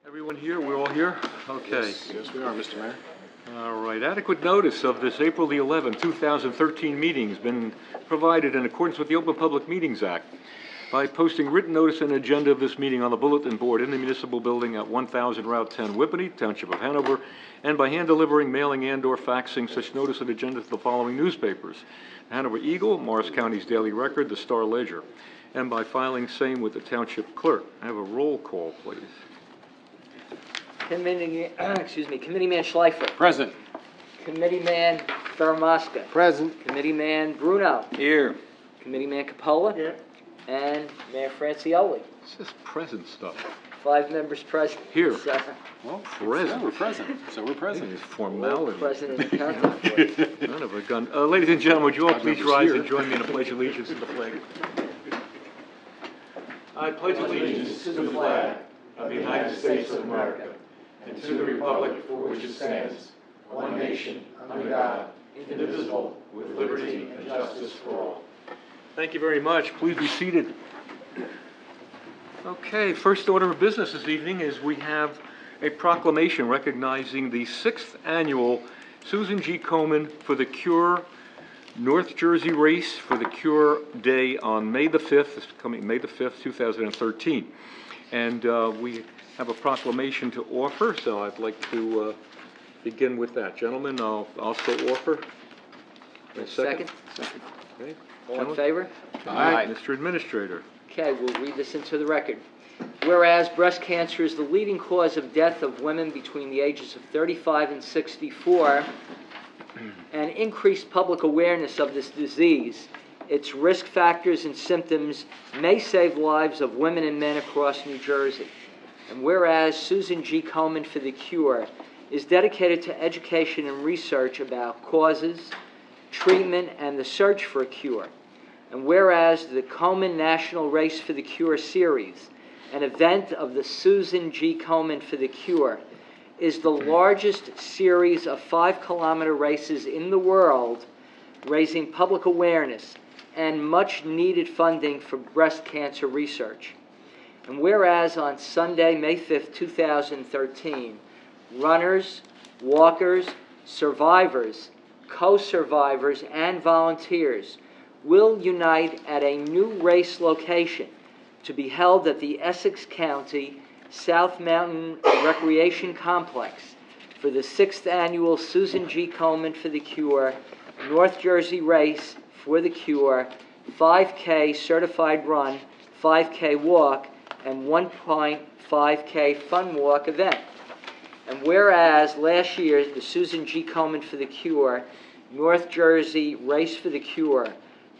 Everyone here? We're all here? Okay. Yes, we are, Mr. Mayor. All right. Adequate notice of this April the 11th, 2013 meeting has been provided in accordance with the Open Public Meetings Act by posting written notice and agenda of this meeting on the bulletin board in the municipal building at 1000 Route 10, Whippany, Township of Hanover, and by hand delivering, mailing, and/or faxing such notice and agenda to the following newspapers: the Hanover Eagle, Morris County's Daily Record, the Star Ledger, and by filing same with the Township Clerk. I have a roll call, please. Committeeman Schleifer. Present. Committeeman Thurmosca. Present. Committeeman Bruno. Here. Committeeman Capola. Here. And Mayor Francioli. This is present stuff. 5 members present. Here. Well, Present. Yeah, we're present. So we're present. It's formality. Present in the contact. None of a gun. Ladies and gentlemen, would you all 5 please members rise here. and join me in a pledge of allegiance to the flag? I pledge allegiance to the flag of the United States of America and to the republic for which it stands, one nation, under God, indivisible, with liberty and justice for all. Thank you very much. Please be seated. Okay, first order of business this evening is we have a proclamation recognizing the 6th annual Susan G. Komen for the Cure North Jersey Race for the Cure Day on May the 5th, this coming May the 5th, 2013. And we have a proclamation to offer, so I'd like to begin with that. Gentlemen, I'll also offer. A second? Okay. All in favor? Aye. Mr. Administrator. Okay, we'll read this into the record. Whereas breast cancer is the leading cause of death of women between the ages of 35 and 64, and increased public awareness of this disease, its risk factors and symptoms may save lives of women and men across New Jersey. And whereas Susan G. Komen for the Cure is dedicated to education and research about causes, treatment, and the search for a cure. And whereas the Komen National Race for the Cure series, an event of the Susan G. Komen for the Cure, is the largest series of 5-kilometer races in the world, raising public awareness and much-needed funding for breast cancer research. And whereas on Sunday, May 5th, 2013, runners, walkers, survivors, co-survivors, and volunteers will unite at a new race location to be held at the Essex County South Mountain Recreation Complex for the 6th annual Susan G. Komen for the Cure North Jersey Race for the Cure 5K certified run, 5K walk, and 1.5K fun walk event. And whereas last year the Susan G. Komen for the Cure North Jersey Race for the Cure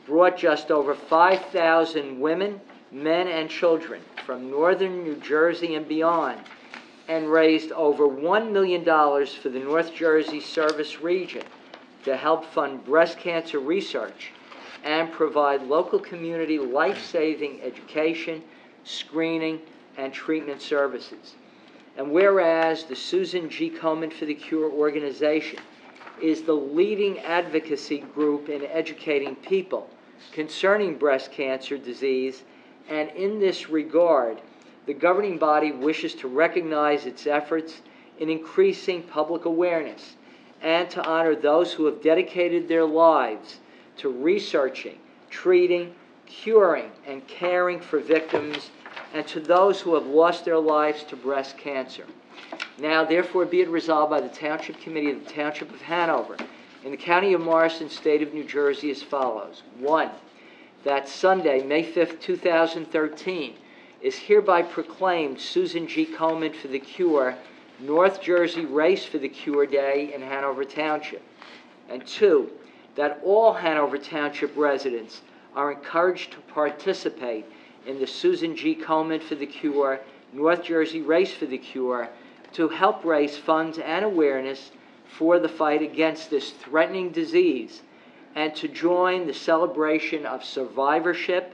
brought just over 5,000 women, men, and children from northern New Jersey and beyond, and raised over $1 million for the North Jersey service region to help fund breast cancer research and provide local community life-saving education, screening, and treatment services. And whereas the Susan G. Komen for the Cure organization is the leading advocacy group in educating people concerning breast cancer disease, and in this regard, the governing body wishes to recognize its efforts in increasing public awareness and to honor those who have dedicated their lives to researching, treating, curing, and caring for victims, and to those who have lost their lives to breast cancer. Now, therefore, be it resolved by the Township Committee of the Township of Hanover in the County of Morrison, State of New Jersey as follows. 1, that Sunday, May 5th, 2013, is hereby proclaimed Susan G. Komen for the Cure North Jersey Race for the Cure Day in Hanover Township. And 2, that all Hanover Township residents are encouraged to participate in the Susan G. Komen for the Cure North Jersey Race for the Cure to help raise funds and awareness for the fight against this threatening disease, and to join the celebration of survivorship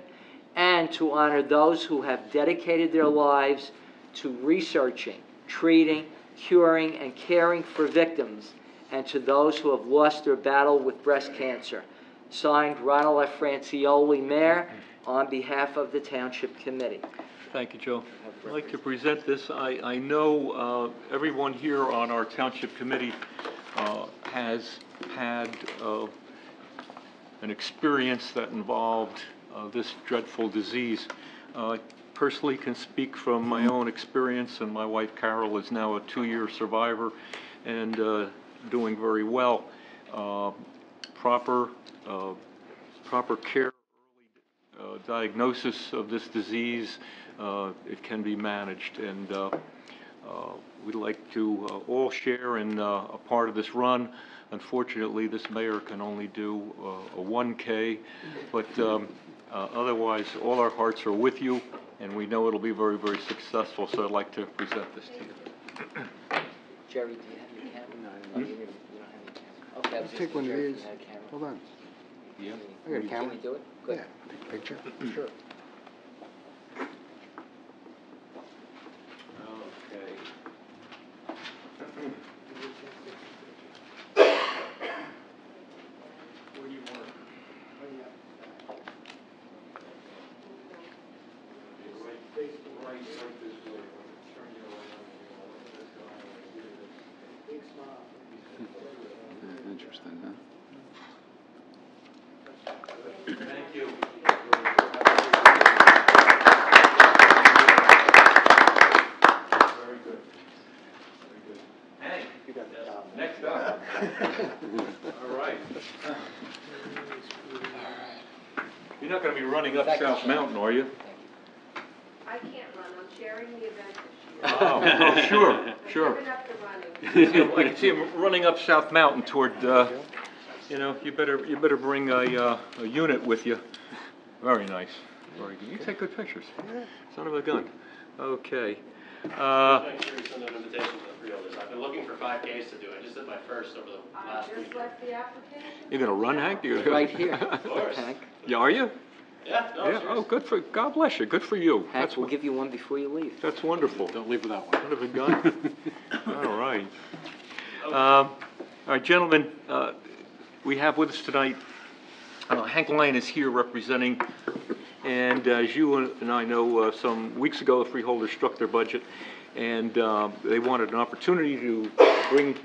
and to honor those who have dedicated their lives to researching, treating, curing, and caring for victims, and to those who have lost their battle with breast cancer. Signed, Ronald F. Francioli, Mayor, on behalf of the Township Committee. Thank you, Joe. I'd like to present this. I know everyone here on our Township Committee has had an experience that involved this dreadful disease. I personally can speak from my own experience, and my wife Carol is now a 2-year survivor and doing very well. Proper care, early diagnosis of this disease, it can be managed, and we'd like to all share in a part of this run. Unfortunately, this mayor can only do a 1K, but otherwise, all our hearts are with you, and we know it'll be very, very successful, so I'd like to present this to you. Jerry, do you have your camera? No, you don't have your camera. Okay, I was Let's just take one of wondering if these. you had a camera. Hold on. Yeah. I got a Can camera. you do it? Good. Yeah, take a picture. Sure. Okay. Where do you want it? Right, face to right, right this way. Turn your light on. Big smile. Interesting, huh? Thank you. Very good. Very good. Hank, You got the job. next up. All right. You're not going to be running up Thank you, South sir. Mountain, are you? I can't run, I'm chairing the event this year. Oh, sure, sure. I'm giving up the running. I can see him running up South Mountain toward, you know, you better bring a unit with you. Very nice, very good. You take good pictures. Son of a gun. Okay. Make sure you send an invitation to the freeholders. I've been looking for 5Ks to do. I just did my first over the I last just week. left the application. You're gonna run, Hank? Right here. Of course. Hank, Yeah, are you? Yeah, no, Yeah. Oh, good for. God bless you. Good for you. Hank, we'll give you one before you leave. That's wonderful. Don't leave without one. Son of a gun. All right. All right, gentlemen, we have with us tonight, Hank Lyon is here representing, and as you and I know, some weeks ago, the freeholders struck their budget, and they wanted an opportunity to bring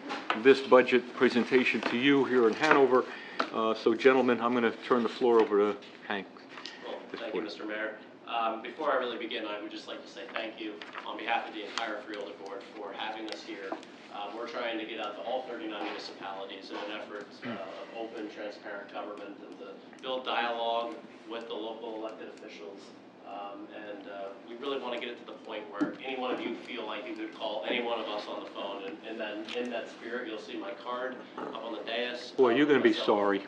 this budget presentation to you here in Hanover. So, gentlemen, I'm going to turn the floor over to Hank. Well, thank you, Mr. Mayor. Before I really begin, I would just like to say thank you on behalf of the entire Freeholder Board for having us here. We're trying to get out to all 39 municipalities in an effort of open, transparent government and to build dialogue with the local elected officials. We really want to get it to the point where any one of you feel like you could call any one of us on the phone, and then in that spirit, you'll see my card up on the dais. Boy, you're going to be sorry.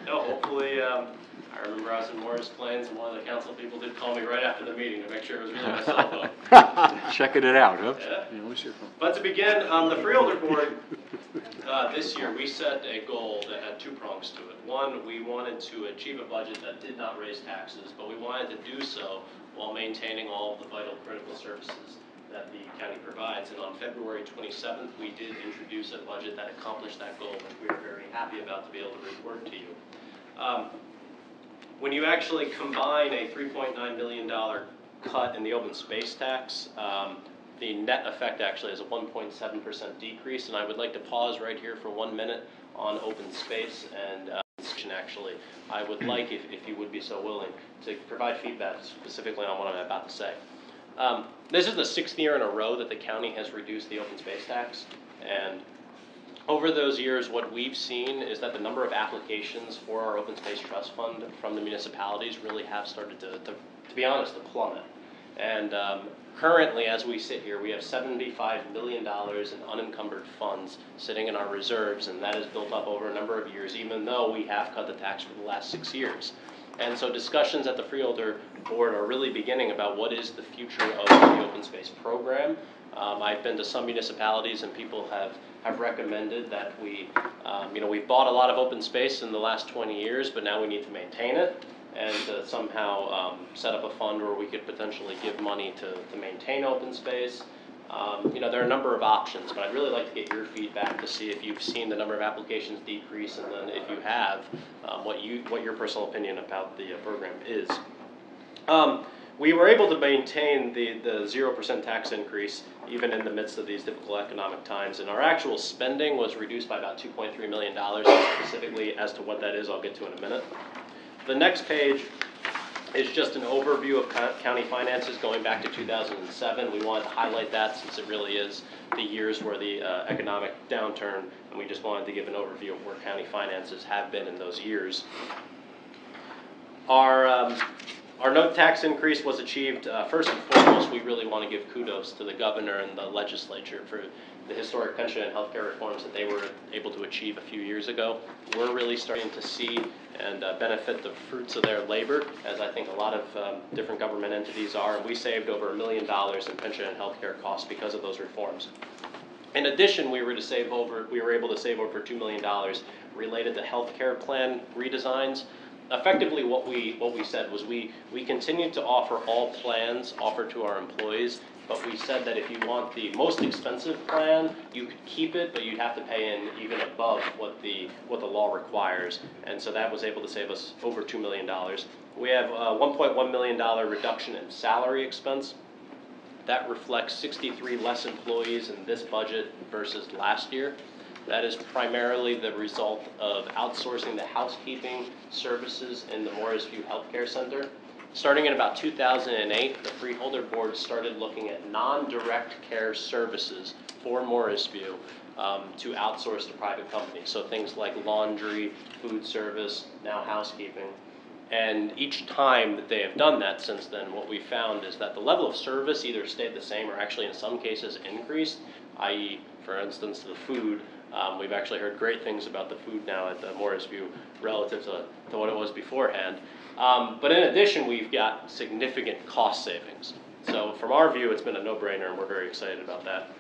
No, hopefully, I remember I was in Morris Plains, and one of the council people did call me right after the meeting to make sure it was really my cell phone. Checking it out, huh? Yeah. Yeah, what's your phone? But to begin, the Freeholder Board, this year, we set a goal that had 2 prongs to it. One, we wanted to achieve a budget that did not raise taxes, but we wanted to do so while maintaining all of the vital critical services that the county provides. And on February 27th, we did introduce a budget that accomplished that goal, which we are very happy about to be able to report to you. When you actually combine a $3.9 million cut in the open space tax, the net effect actually is a 1.7% decrease, and I would like to pause right here for 1 minute on open space and actually. I would like, if you would be so willing, to provide feedback specifically on what I'm about to say. This is the 6th year in a row that the county has reduced the open space tax, and over those years, what we've seen is that the number of applications for our open space trust fund from the municipalities really have started to be honest, to plummet. And currently, as we sit here, we have $75 million in unencumbered funds sitting in our reserves, and that is built up over a number of years, even though we have cut the tax for the last 6 years. And so discussions at the Freeholder Board are really beginning about what is the future of the open space program. I've been to some municipalities, and people have recommended that we, we've bought a lot of open space in the last 20 years, but now we need to maintain it and somehow set up a fund where we could potentially give money to maintain open space. There are a number of options, but I'd really like to get your feedback to see if you've seen the number of applications decrease, and then if you have, what your personal opinion about the program is. We were able to maintain the 0% tax increase even in the midst of these difficult economic times, and our actual spending was reduced by about $2.3 million. Specifically as to what that is, I'll get to in a minute. The next page is just an overview of county finances going back to 2007. We wanted to highlight that since it really is the years where the economic downturn, and we just wanted to give an overview of where county finances have been in those years. Our no tax increase was achieved. First and foremost, we really want to give kudos to the governor and the legislature for the historic pension and healthcare reforms that they were able to achieve a few years ago. We're really starting to see and benefit the fruits of their labor, as I think a lot of different government entities are. And we saved over $1 million in pension and healthcare costs because of those reforms. In addition, we were able to save over $2 million related to healthcare plan redesigns. Effectively, what we said was we continued to offer all plans offered to our employees, but we said that if you want the most expensive plan, you could keep it, but you'd have to pay in even above what the law requires, and so that was able to save us over $2 million. We have a $1.1 million reduction in salary expense. That reflects 63 less employees in this budget versus last year. That is primarily the result of outsourcing the housekeeping services in the Morrisview Healthcare Center. Starting in about 2008, the Freeholder Board started looking at non-direct care services for Morrisview to outsource to private companies. So things like laundry, food service, now housekeeping. And each time that they have done that since then, what we found is that the level of service either stayed the same or actually in some cases increased, i.e., for instance, the food. We've actually heard great things about the food now at Morrisview relative to what it was beforehand. But in addition, we've got significant cost savings. So from our view, it's been a no-brainer, and we're very excited about that.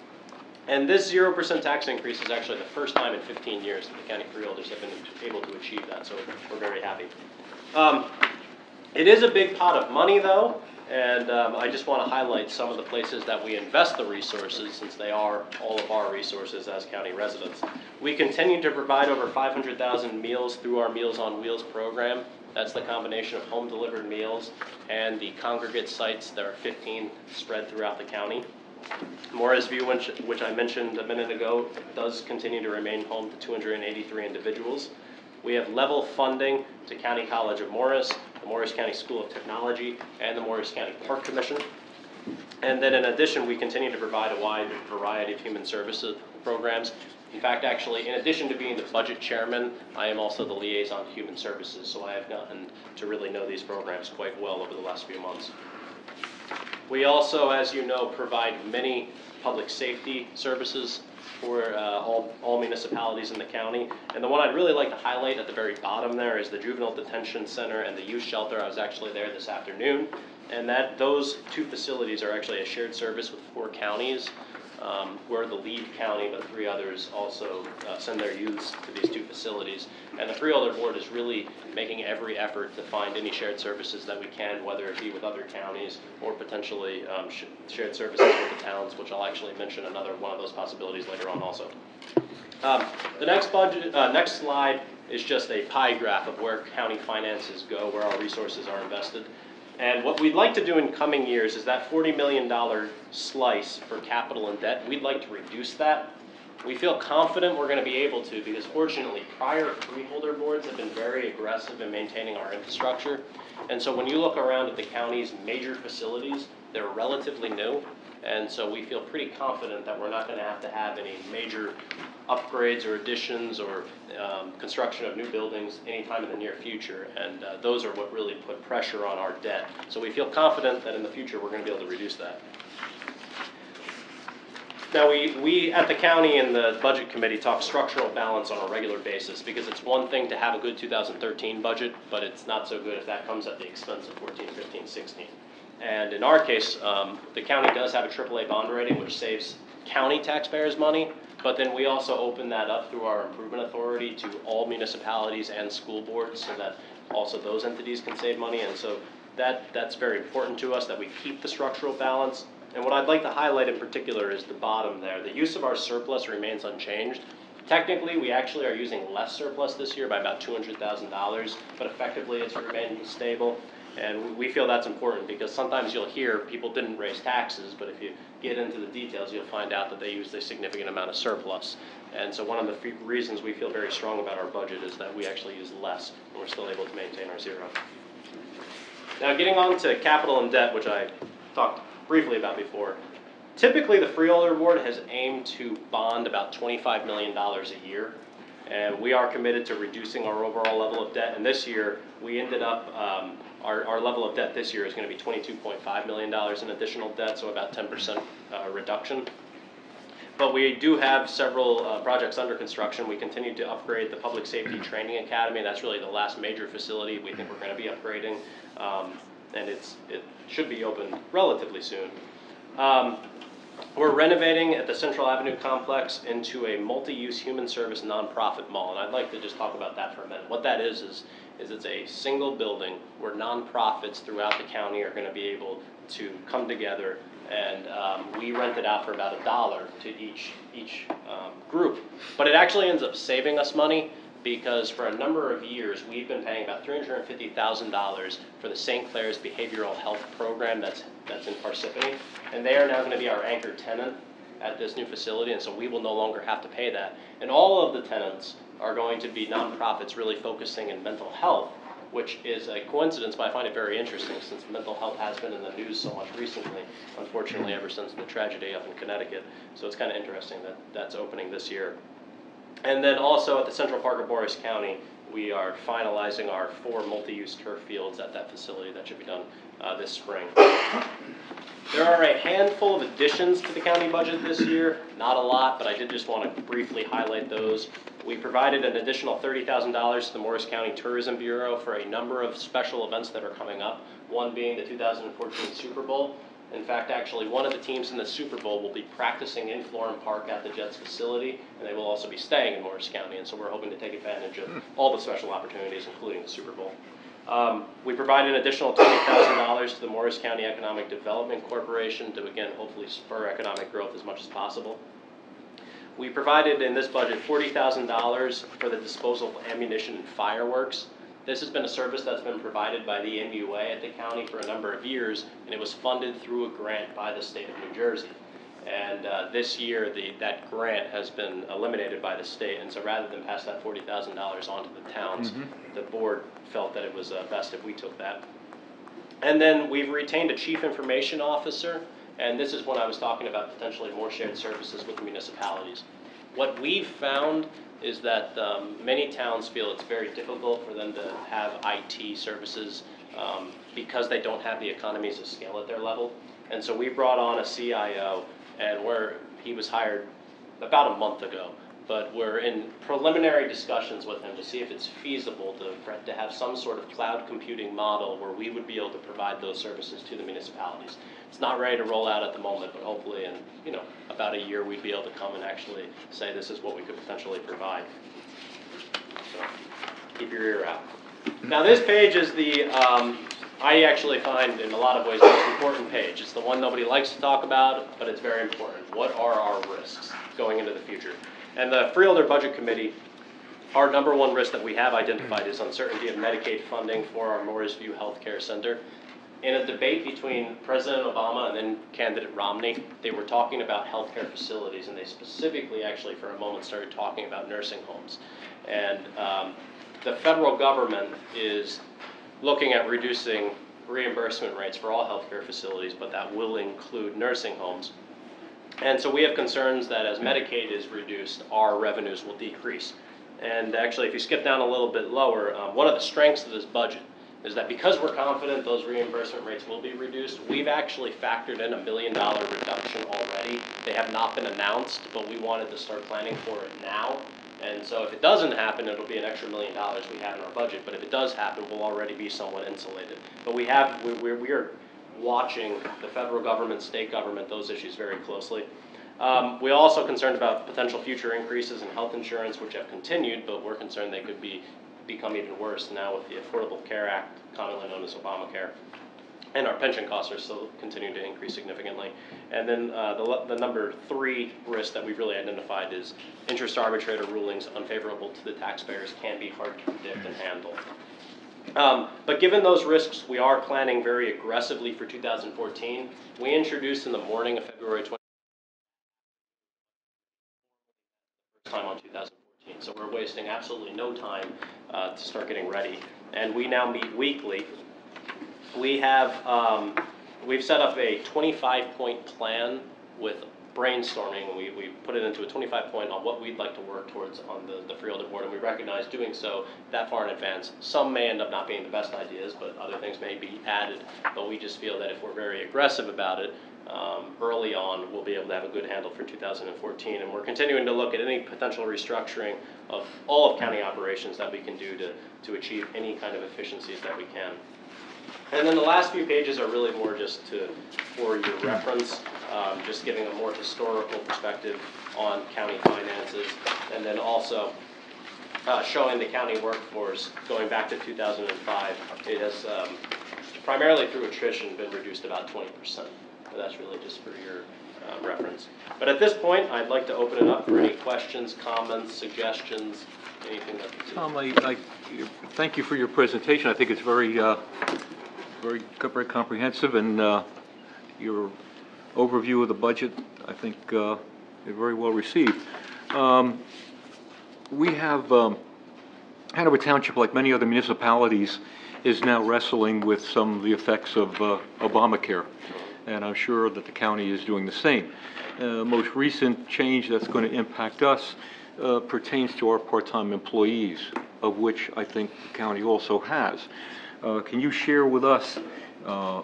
And this 0% tax increase is actually the first time in 15 years that the county freeholders have been able to achieve that, so we're very happy. It is a big pot of money, though, and I just want to highlight some of the places that we invest the resources, since they are all of our resources as county residents. We continue to provide over 500,000 meals through our Meals on Wheels program. That's the combination of home-delivered meals and the congregate sites. There are 15 spread throughout the county. Morrisview, which I mentioned a minute ago, does continue to remain home to 283 individuals. We have level funding to County College of Morris, the Morris County School of Technology, and the Morris County Park Commission. And then in addition, we continue to provide a wide variety of human services programs. In fact, actually, in addition to being the budget chairman, I am also the liaison to human services, so I have gotten to really know these programs quite well over the last few months. We also, as you know, provide many public safety services for all municipalities in the county. And the one I'd really like to highlight at the very bottom there is the Juvenile Detention Center and the Youth Shelter. I was actually there this afternoon. And those two facilities are actually a shared service with 4 counties. We're the lead county, but 3 others also send their youths to these 2 facilities. And the Freeholder Board is really making every effort to find any shared services that we can, whether it be with other counties or potentially shared services with the towns, which I'll actually mention another one of those possibilities later on also. The next slide is just a pie graph of where county finances go, where our resources are invested. And what we'd like to do in coming years is that $40 million slice for capital and debt, we'd like to reduce that. We feel confident we're going to be able to, because fortunately prior freeholder boards have been very aggressive in maintaining our infrastructure. And so when you look around at the county's major facilities, they're relatively new. And so we feel pretty confident that we're not going to have any major upgrades or additions or construction of new buildings anytime in the near future. And those are what really put pressure on our debt. So we feel confident that in the future we're going to be able to reduce that. Now we at the county and the budget committee talk structural balance on a regular basis, because it's one thing to have a good 2013 budget, but it's not so good if that comes at the expense of 14, 15, 16. And in our case, the county does have a AAA bond rating, which saves county taxpayers money, but then we also open that up through our improvement authority to all municipalities and school boards, so that also those entities can save money. And so that's very important to us, that we keep the structural balance. And what I'd like to highlight in particular is the bottom there. The use of our surplus remains unchanged. Technically, we actually are using less surplus this year by about $200,000, but effectively it's remained stable. And we feel that's important because sometimes you'll hear people didn't raise taxes, but if you get into the details, you'll find out that they used a significant amount of surplus. And so one of the reasons we feel very strong about our budget is that we actually use less, and we're still able to maintain our zero. Now, getting on to capital and debt, which I talked briefly about before. Typically, the Freeholder Board has aimed to bond about $25 million a year, and we are committed to reducing our overall level of debt. And this year, we ended up, our level of debt this year is going to be $22.5 million in additional debt, so about 10% reduction. But we do have several projects under construction. We continue to upgrade the Public Safety Training Academy. That's really the last major facility we think we're going to be upgrading, and it should be open relatively soon. We're renovating at the Central Avenue complex into a multi-use human service nonprofit mall, and I'd like to just talk about that for a minute. What that is it's a single building where nonprofits throughout the county are going to be able to come together, and we rent it out for about $1 to each group. But it actually ends up saving us money because for a number of years we've been paying about $350,000 for the St. Clair's Behavioral Health Program that's in Parsippany, and they are now going to be our anchor tenant at this new facility, and so we will no longer have to pay that. And all of the tenants are going to be nonprofits really focusing in mental health, which is a coincidence, but I find it very interesting since mental health has been in the news so much recently, unfortunately ever since the tragedy up in Connecticut. So it's kind of interesting that that's opening this year. And then also at the Central Park of Boris County, we are finalizing our 4 multi-use turf fields at that facility that should be done this spring. There are a handful of additions to the county budget this year, not a lot, but I did just want to briefly highlight those. We provided an additional $30,000 to the Morris County Tourism Bureau for a number of special events that are coming up, one being the 2014 Super Bowl. In fact, actually, one of the teams in the Super Bowl will be practicing in Florham Park at the Jets facility, and they will also be staying in Morris County, and so we're hoping to take advantage of all the special opportunities, including the Super Bowl. We provided an additional $20,000 to the Morris County Economic Development Corporation to, again, hopefully spur economic growth as much as possible. We provided in this budget $40,000 for the disposal of ammunition and fireworks. This has been a service that's been provided by the MUA at the county for a number of years, and it was funded through a grant by the state of New Jersey. And this year, that grant has been eliminated by the state, and so rather than pass that $40,000 on to the towns, the board felt that it was best if we took that. And then we've retained a chief information officer, and this is when I was talking about potentially more shared services with the municipalities. What we've found is that many towns feel it's very difficult for them to have IT services because they don't have the economies of scale at their level. And so we brought on a CIO, and he was hired about a month ago, but we're in preliminary discussions with him to see if it's feasible to have some sort of cloud computing model where we would be able to provide those services to the municipalities. It's not ready to roll out at the moment, but hopefully in about a year we'd be able to come and actually say this is what we could potentially provide. So keep your ear out. Now this page is I actually find in a lot of ways the most important page. It's the one nobody likes to talk about, but it's very important. What are our risks going into the future? And the Freeholder Budget Committee, our number one risk that we have identified is uncertainty of Medicaid funding for our Mooresview Health Care Center. In a debate between President Obama and then candidate Romney, they were talking about healthcare facilities, and they specifically actually for a moment started talking about nursing homes. And the federal government is looking at reducing reimbursement rates for all healthcare facilities, but that will include nursing homes. And so we have concerns that as Medicaid is reduced, our revenues will decrease. And actually, if you skip down a little bit lower, one of the strengths of this budget is that because we're confident those reimbursement rates will be reduced, we've actually factored in $1 million reduction already. They have not been announced, but we wanted to start planning for it now. And so if it doesn't happen, it'll be an extra $1 million we have in our budget. But if it does happen, we'll already be somewhat insulated. But we are watching the federal government, state government, those issues very closely. We're also concerned about potential future increases in health insurance, which have continued, but we're concerned they could become even worse now with the Affordable Care Act, commonly known as Obamacare. And our pension costs are still continuing to increase significantly. And then the number 3 risk that we've really identified is interest arbitrator rulings unfavorable to the taxpayers can be hard to predict and handle. But given those risks, we are planning very aggressively for 2014. We introduced in the morning of February 20th time on 2014. So we're wasting absolutely no time to start getting ready. And we now meet weekly. We have we've set up a 25-point plan with brainstorming. We put it into a 25-point on what we'd like to work towards on the Freeholder Board, and we recognize doing so that far in advance. Some may end up not being the best ideas, but other things may be added. But we just feel that if we're very aggressive about it early on, we'll be able to have a good handle for 2014. And we're continuing to look at any potential restructuring of all of county operations that we can do to achieve any kind of efficiencies that we can. And then the last few pages are really more just for your reference, just giving a more historical perspective on county finances, and then also showing the county workforce going back to 2005. It has, primarily through attrition, been reduced about 20%. But that's really just for your reference. But at this point, I'd like to open it up for any questions, comments, suggestions, anything that you Tom, I thank you for your presentation. I think it's very very comprehensive, and your overview of the budget, I think, is very well received. We have Hanover Township, like many other municipalities, is now wrestling with some of the effects of Obamacare, and I'm sure that the county is doing the same. Most recent change that's going to impact us pertains to our part-time employees, of which I think the county also has. Can you share with us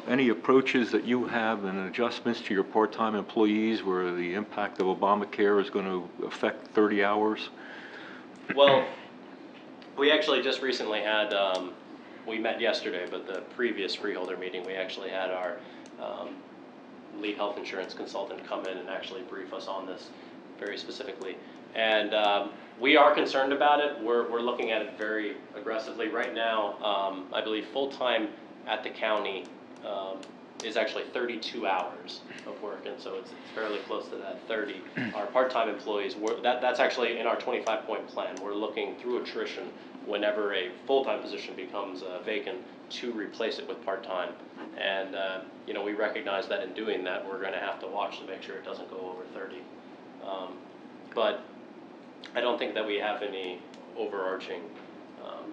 any approaches that you have and adjustments to your part-time employees where the impact of Obamacare is going to affect 30 hours? Well, we actually just recently had, we met yesterday, but the previous freeholder meeting, we actually had our lead health insurance consultant come in and actually brief us on this very specifically. And we are concerned about it. We're looking at it very aggressively. Right now, I believe full-time at the county is actually 32 hours of work, and so it's fairly close to that 30. Our part-time employees, that's actually in our 25-point plan. We're looking through attrition whenever a full-time position becomes vacant to replace it with part-time. And we recognize that in doing that, we're going to have to watch to make sure it doesn't go over 30. But I don't think that we have any overarching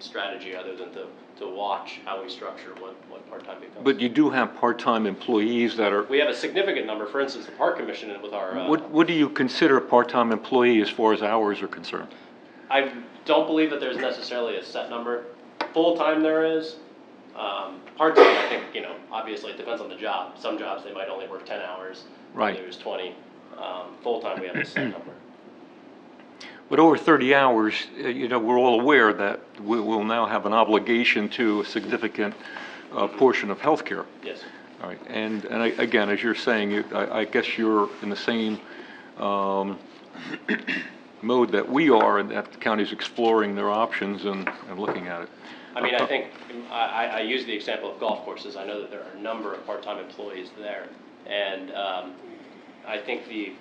strategy other than to watch how we structure what part-time becomes. But you do have part-time employees that are... We have a significant number. For instance, the Park Commission with our... What do you consider a part-time employee as far as hours are concerned? I don't believe that there's necessarily a set number. Full-time there is. Part-time, I think, obviously it depends on the job. Some jobs they might only work 10 hours. Right. There's 20. Full-time we have a set number. But over 30 hours, we're all aware that we will now have an obligation to a significant portion of health care. Yes. All right. And again, as you're saying, I guess you're in the same mode that we are, and that the county's exploring their options and looking at it. I mean, I think I use the example of golf courses. I know that there are a number of part-time employees there, and I think the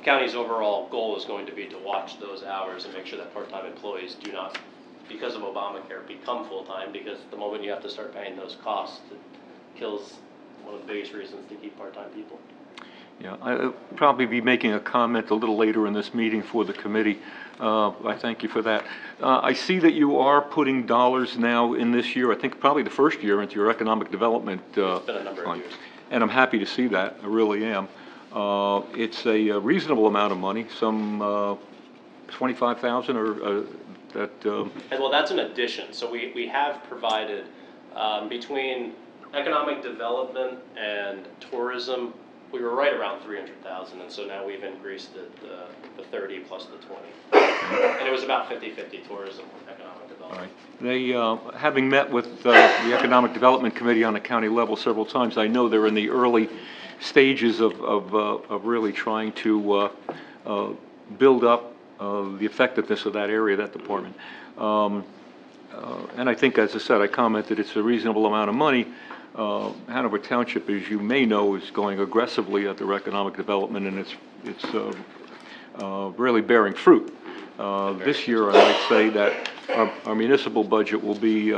county's overall goal is going to be to watch those hours and make sure that part-time employees do not, because of Obamacare, become full-time, because the moment you have to start paying those costs, it kills one of the biggest reasons to keep part-time people. Yeah, I'll probably be making a comment a little later in this meeting for the committee. I thank you for that. I see that you are putting dollars now in this year, I think probably the first year, into your economic development It's been a number of years. And I'm happy to see that, I really am. It's a reasonable amount of money, some $25,000 or that. And well, that's an addition. So we have provided between economic development and tourism, we were right around 300,000, and so now we've increased the 30 plus the 20, and it was about 50-50 tourism and economic development. All right. They, having met with the Economic Development Committee on the county level several times, I know they're in the early stages of really trying to build up the effectiveness of that area, that department. and I think, as I said, I commented it's a reasonable amount of money. Hanover Township, as you may know, is going aggressively at their economic development, and it's really bearing fruit. This year, I might say that our municipal budget will be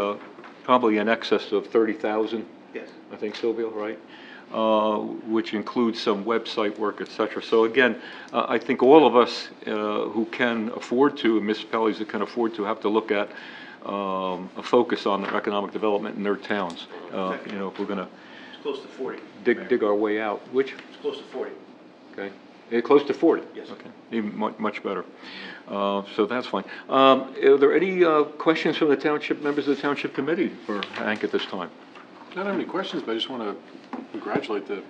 probably in excess of 30,000. Yes. I think, Sylvia, right? Which includes some website work, et cetera. So again, I think all of us who can afford to, and municipalities that can afford to, have to look at a focus on their economic development in their towns. You know, if we're going to It's close to 40. dig our way out. Which? It's close to 40. Okay. Close to 40? Yes. Okay. Even much better. So that's fine. Are there any questions from the township, members of the township committee for Hank at this time? I don't have any questions, but I just want to congratulate the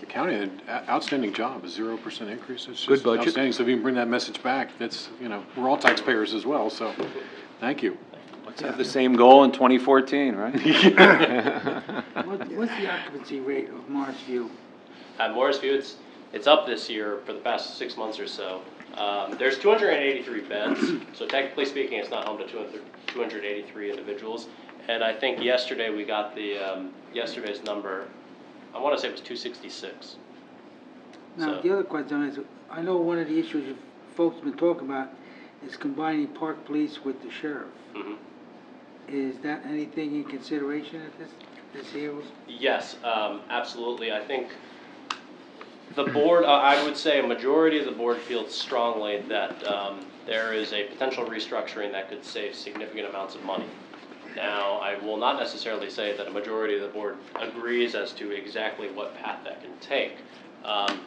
county. Outstanding job, a 0% increase. It's Good just budget. outstanding. So if you can bring that message back, that's, you know, we're all taxpayers as well, so thank you. Let's have the same goal in 2014, right? What's the occupancy rate of Morris View? At Morris View, it's up this year for the past 6 months or so. There's 283 beds, so technically speaking, it's not home to 283 individuals. And I think yesterday we got the yesterday's number. I want to say it was 266. Now, So- the other question is, I know one of the issues you folks have been talking about is combining park police with the sheriff. Mhm. Is that anything in consideration at this year? Yes, absolutely. I think the board, I would say a majority of the board feels strongly that there is a potential restructuring that could save significant amounts of money. Now, I will not necessarily say that a majority of the board agrees as to exactly what path that can take.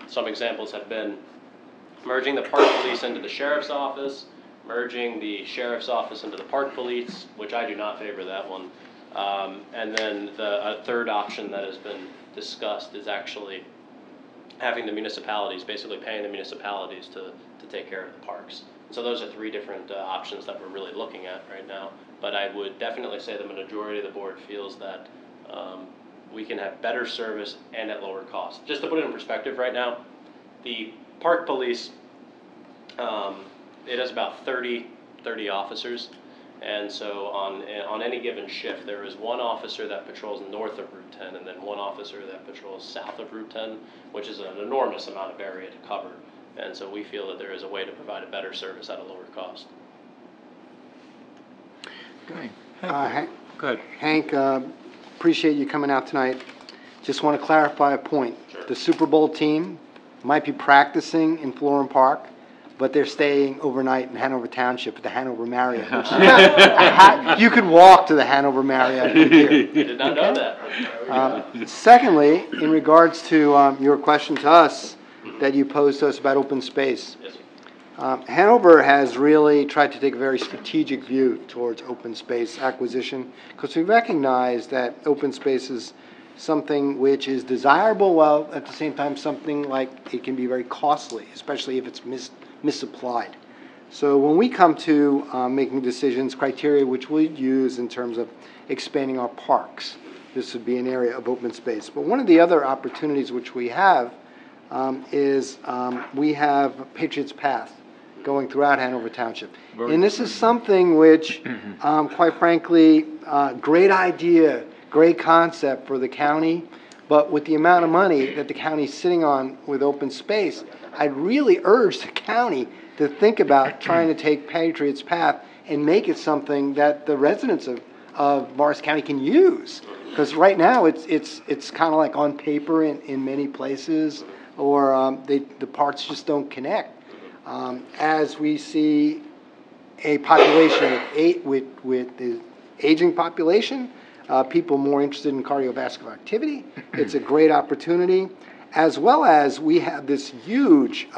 Some examples have been merging the park police into the sheriff's office, merging the sheriff's office into the park police, which I do not favor that one. And then a third option that has been discussed is actually having the municipalities, basically paying the municipalities to take care of the parks. So those are three different options that we're really looking at right now. But I would definitely say the majority of the board feels that we can have better service and at lower cost. Just to put it in perspective right now, the park police, it has about 30 officers. And so on any given shift, there is one officer that patrols north of Route 10 and then one officer that patrols south of Route 10, which is an enormous amount of area to cover. And so we feel that there is a way to provide a better service at a lower cost. Okay. Go ahead. Hank, appreciate you coming out tonight. Just want to clarify a point. Sure. The Super Bowl team might be practicing in Florham Park, but they're staying overnight in Hanover Township at the Hanover Marriott. You could walk to the Hanover Marriott from here. I did not know that. Secondly, in regards to your question to us that you posed to us about open space, Yes. Hanover has really tried to take a very strategic view towards open space acquisition because we recognize that open space is something which is desirable while at the same time something like it can be very costly, especially if it's misapplied. So when we come to making decisions, criteria which we use in terms of expanding our parks, this would be an area of open space. But one of the other opportunities which we have is we have Patriots Path going throughout Hanover Township. And this is something which, quite frankly, great idea, great concept for the county, but with the amount of money that the county's sitting on with open space, I'd really urge the county to think about trying to take Patriots Path and make it something that the residents of Morris County can use. Because right now it's kind of like on paper in many places, or the parts just don't connect. As we see a population with the aging population, people more interested in cardiovascular activity, it's a great opportunity. As well as we have this huge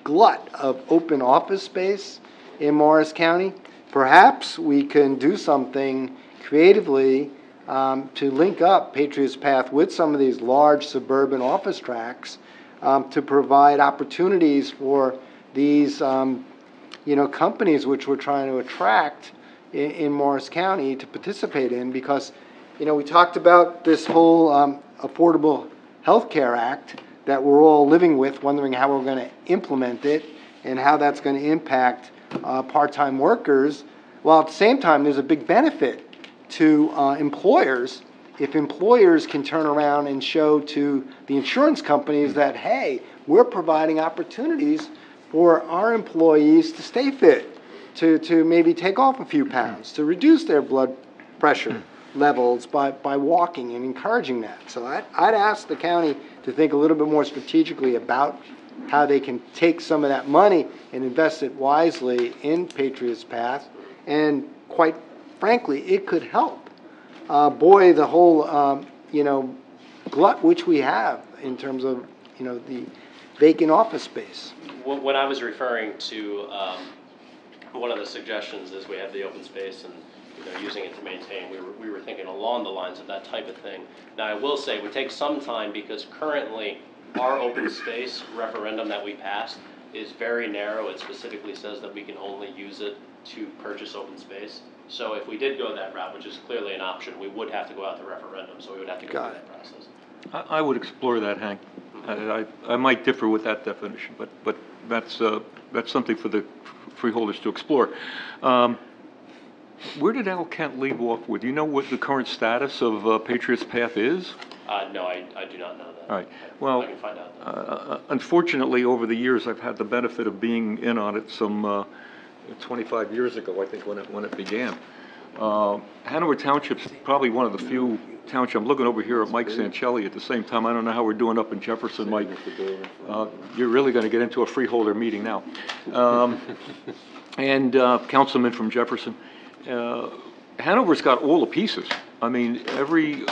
glut of open office space in Morris County. Perhaps we can do something creatively to link up Patriots Path with some of these large suburban office tracts to provide opportunities for these companies which we're trying to attract in Morris County to participate in, because we talked about this whole Affordable Health Care Act that we're all living with, wondering how we're going to implement it and how that's going to impact part-time workers. while at the same time, there's a big benefit to employers if employers can turn around and show to the insurance companies that, hey, we're providing opportunities for our employees to stay fit, to maybe take off a few pounds, to reduce their blood pressure levels by walking and encouraging that. So I'd ask the county to think a little bit more strategically about how they can take some of that money and invest it wisely in Patriots Path. And quite frankly, it could help buoy the whole, glut which we have in terms of, the vacant office space. When I was referring to one of the suggestions is we have the open space and using it to maintain, we were thinking along the lines of that type of thing. Now I will say it would take some time because currently our open space referendum that we passed is very narrow. It specifically says that we can only use it to purchase open space. So if we did go that route, which is clearly an option, we would have to go out to referendum, so we would have to go through that process. I would explore that, Hank. I might differ with that definition, but that's something for the freeholders to explore. Where did Al Kent leave off with? Do you know what the current status of Patriots Path is? No, I do not know that. All right. Well, I can find out. Unfortunately, over the years, I've had the benefit of being in on it some 25 years ago, I think, when it began. Hanover Township's probably one of the few townships. I'm looking over here at Mike Sancelli at the same time. I don't know how we're doing up in Jefferson, Mike. You're really going to get into a freeholder meeting now. And councilman from Jefferson. Hanover's got all the pieces. I mean, every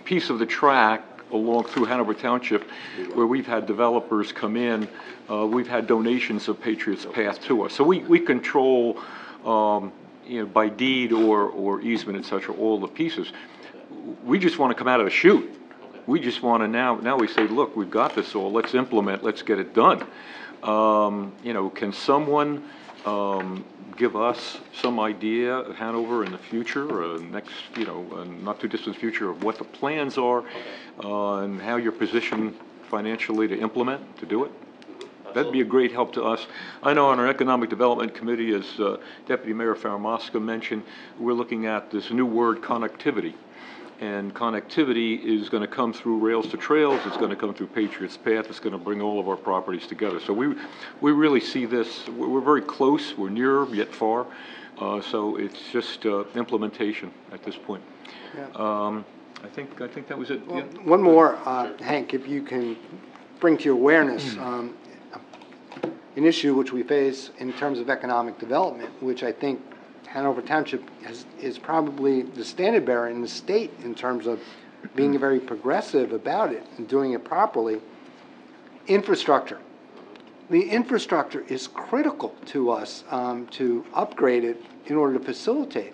piece of the track along through Hanover Township where we've had developers come in, we've had donations of Patriots Path to us. So we control, by deed or easement, et cetera, all the pieces. We just want to come out of the chute. We just want to now we say, look, we've got this all, let's implement, let's get it done. Can someone give us some idea of Hanover in the future, next, not too distant future, of what the plans are and how you're positioned financially to implement, to do it? That'd be a great help to us. I know on our Economic Development Committee, as Deputy Mayor Faramasca mentioned, we're looking at this new word, connectivity. And connectivity is going to come through Rails to Trails. It's going to come through Patriots Path. It's going to bring all of our properties together. So we really see this. We're very close. We're near yet far. So it's just implementation at this point. Yeah. I think that was it. Well, yeah. One more, Hank, if you can bring to your awareness an issue which we face in terms of economic development, which I think Hanover Township is probably the standard bearer in the state in terms of being very progressive about it and doing it properly. Infrastructure. The infrastructure is critical to us to upgrade it in order to facilitate,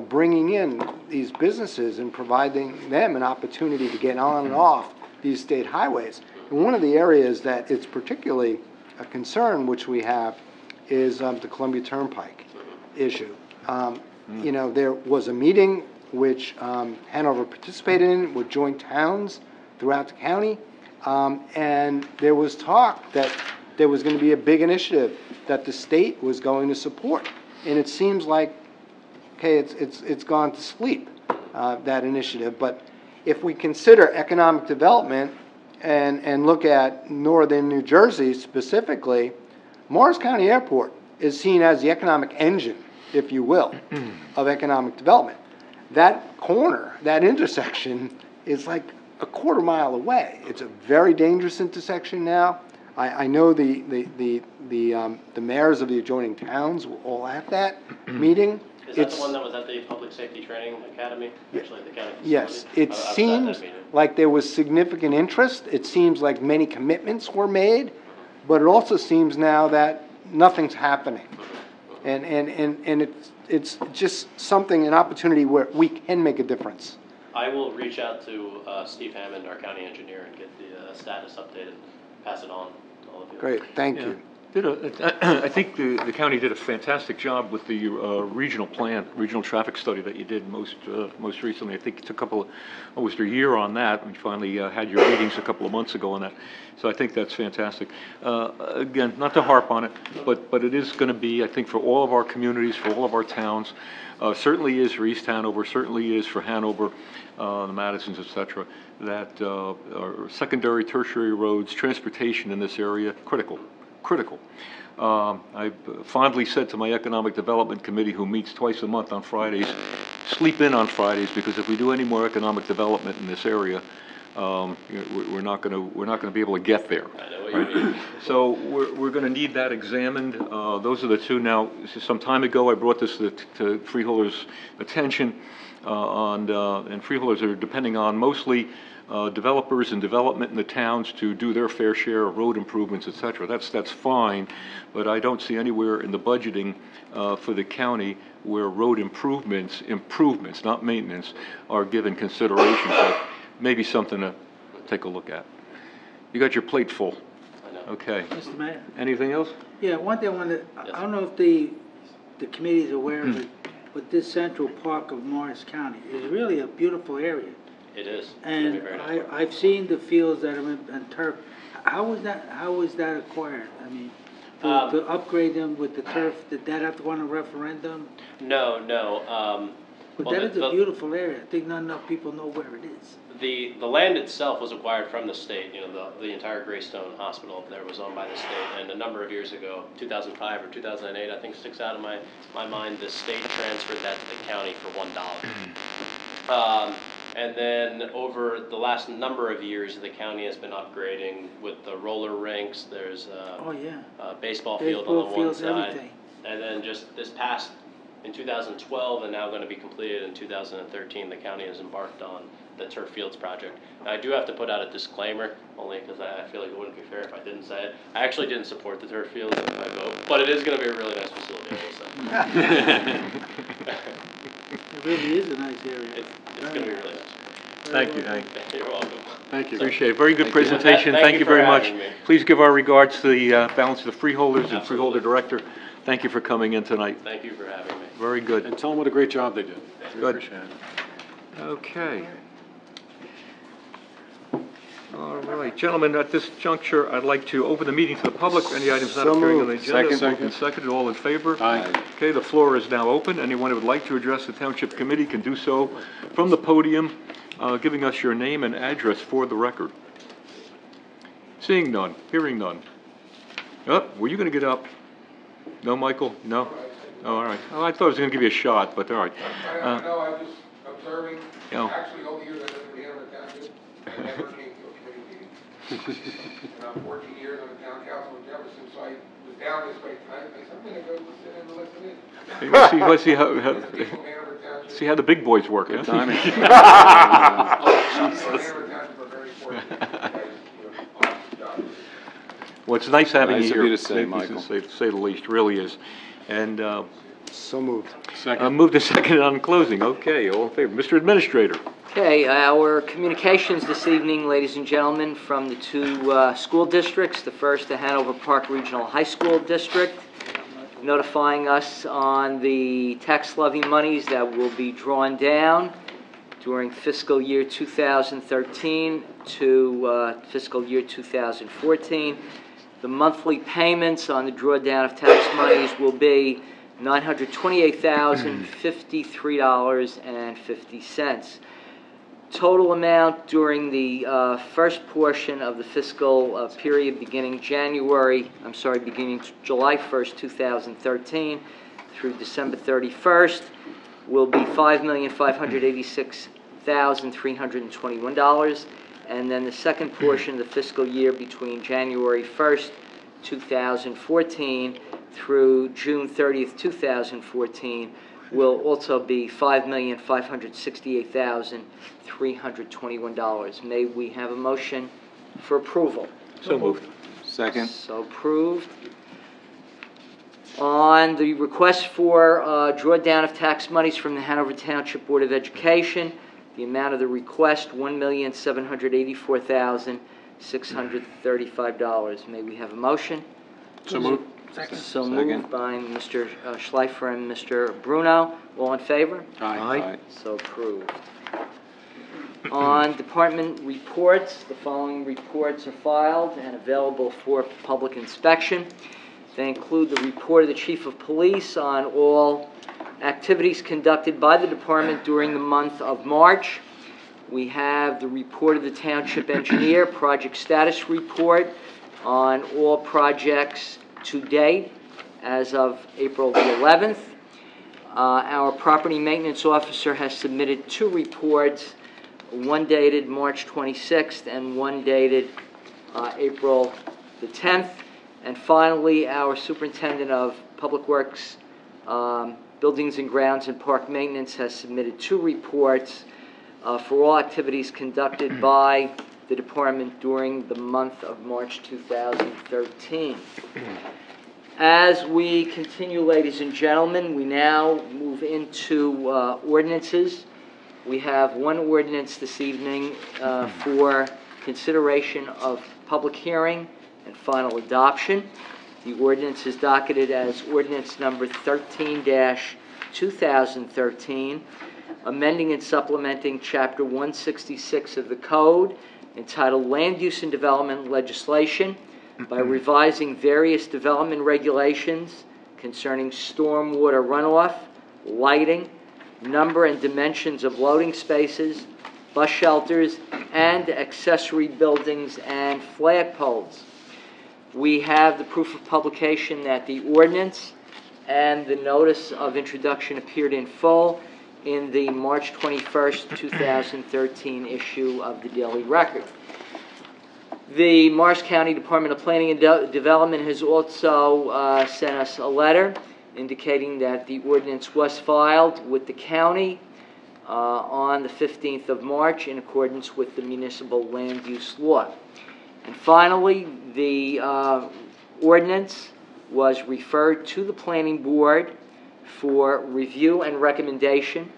bringing in these businesses and providing them an opportunity to get on and off these state highways. And one of the areas that it's particularly a concern which we have is the Columbia Turnpike issue. There was a meeting which Hanover participated in with joint towns throughout the county, and there was talk that there was going to be a big initiative that the state was going to support, and it seems like, okay, it's gone to sleep, that initiative. But if we consider economic development and look at northern New Jersey specifically, Morris County Airport is seen as the economic engine, if you will, of economic development. That corner, that intersection, is like a quarter mile away. It's a very dangerous intersection now. I know the mayors of the adjoining towns were all at that meeting. Is that the one that was at the Public Safety Training Academy? Actually, the county facility? Yes, it seems like there was significant interest. It seems like many commitments were made, but it also seems now that nothing's happening. And it's just something, an opportunity where we can make a difference. I will reach out to Steve Hammond, our county engineer, and get the status updated, pass it on to all of you. Great, thank you. I think the county did a fantastic job with the regional plan, regional traffic study that you did most recently. I think it took almost a year on that. We finally had your meetings a couple of months ago on that. So I think that's fantastic. Again, not to harp on it, but it is going to be, I think, for all of our communities, for all of our towns, certainly is for East Hanover, certainly is for Hanover, the Madisons, et cetera, that our secondary, tertiary roads, transportation in this area, critical. I fondly said to my Economic Development Committee, who meets twice a month on Fridays, sleep in on Fridays, because if we do any more economic development in this area, we're not going to be able to get there. I know what you mean. So we're going to need that examined. Those are the two. Now, some time ago, I brought this to freeholders' attention, and freeholders are depending on mostly developers and development in the towns to do their fair share of road improvements, et cetera. That's fine, but I don't see anywhere in the budgeting for the county where road improvements, not maintenance, are given consideration. So maybe something to take a look at. You got your plate full. I know. Okay. Mr. Mayor? Anything else? Yeah, one thing I wanted, I don't know if the committee is aware of it, but this central part of Morris County is really a beautiful area. It is. It's And gonna be very nice. I've seen the fields that are in turf. How was that acquired? I mean, to upgrade them with the turf, did that have to go on a referendum? No. But Well, that is a the- beautiful area. I think not enough people know where it is. The land itself was acquired from the state. You know, the entire Greystone Hospital up there was owned by the state. And a number of years ago, 2005 or 2008, I think sticks out in my mind, the state transferred that to the county for $1. And then over the last number of years, the county has been upgrading with the roller rinks. There's Oh, yeah. a baseball field on Baseball the one fields, side. everything. And then just this past, in 2012, and now going to be completed in 2013, the county has embarked on the turf fields project. Now, I do have to put out a disclaimer, only because I feel like it wouldn't be fair if I didn't say it. I actually didn't support the turf fields in my vote, but it is going to be a really nice facility, I will say. It really is a nice area. It's going to be really nice. Thank you, Hank. You're welcome. Thank you. Appreciate it. Very good Thank you. presentation. Thank Thank you you for very much. having me. Please give our regards to the balance of the freeholders and Absolutely. freeholder director. Thank you for coming in tonight. Thank you for having me. Very good. And tell them what a great job they did. We Good. appreciate it. Okay. All right, gentlemen, at this juncture, I'd like to open the meeting to the public. Any items not So appearing on the moved. agenda? Second. Moved and seconded. All in favor? Aye. Okay, the floor is now open. Anyone who would like to address the Township Committee can do so from the podium, giving us your name and address for the record. Seeing none, hearing none. Oh, were you going to get up? No, Michael? No? Oh, all right. Oh, I thought I was going to give you a shot, but all right. I don't know, I'm just observing, Yeah. actually, all the years I've been in Hanover Township, I never came to a committee meeting. And I'm 14 years on the town council in Jefferson, so I was down this way tonight, and I said, I'm gonna go sit in and listen in. Hey, let's see how, People in Hanover Township. see how the big boys work, huh? timing. People in Hanover Township are very important. You guys do an awesome job. Well, it's nice having Nice you of here. you to say, Needless Michael. To say the least, really is. And So moved. Second. move to second on closing. Okay, all in favor. Mr. Administrator. Okay, our communications this evening, ladies and gentlemen, from the two school districts. The first, the Hanover Park Regional High School District, notifying us on the tax levy monies that will be drawn down during fiscal year 2013 to fiscal year 2014. The monthly payments on the drawdown of tax monies will be $928,053.50. Total amount during the first portion of the fiscal period beginning July 1st, 2013 through December 31st will be $5,586,321. And then the second portion of the fiscal year between January 1st, 2014 through June 30th, 2014 will also be $5,568,321. May we have a motion for approval? So moved. Second. So approved. On the request for drawdown of tax monies from the Hanover Township Board of Education, the amount of the request, $1,784,635. May we have a motion? So moved. So moved by Mr. Schleifer and Mr. Bruno. All in favor? Aye. So approved. On department reports, the following reports are filed and available for public inspection. They include the report of the Chief of Police on all activities conducted by the department during the month of March. We have the report of the Township Engineer, project status report on all projects to date as of April the 11th. Our property maintenance officer has submitted 2 reports, one dated March 26th and one dated April the 10th. And finally, our superintendent of Public Works, Buildings and Grounds and Park Maintenance has submitted 2 reports for all activities conducted by the department during the month of March 2013. As we continue, ladies and gentlemen, we now move into ordinances. We have one ordinance this evening for consideration of public hearing and final adoption. The ordinance is docketed as ordinance number 13-2013, amending and supplementing Chapter 166 of the Code, entitled Land Use and Development Legislation, by revising various development regulations concerning stormwater runoff, lighting, number and dimensions of loading spaces, bus shelters, and accessory buildings and flagpoles. We have the proof of publication that the ordinance and the notice of introduction appeared in full in the March 21st, 2013 issue of the Daily Record. The Morris County Department of Planning and Development has also sent us a letter indicating that the ordinance was filed with the county on the 15th of March in accordance with the municipal land use law. And finally, the ordinance was referred to the planning board for review and recommendation,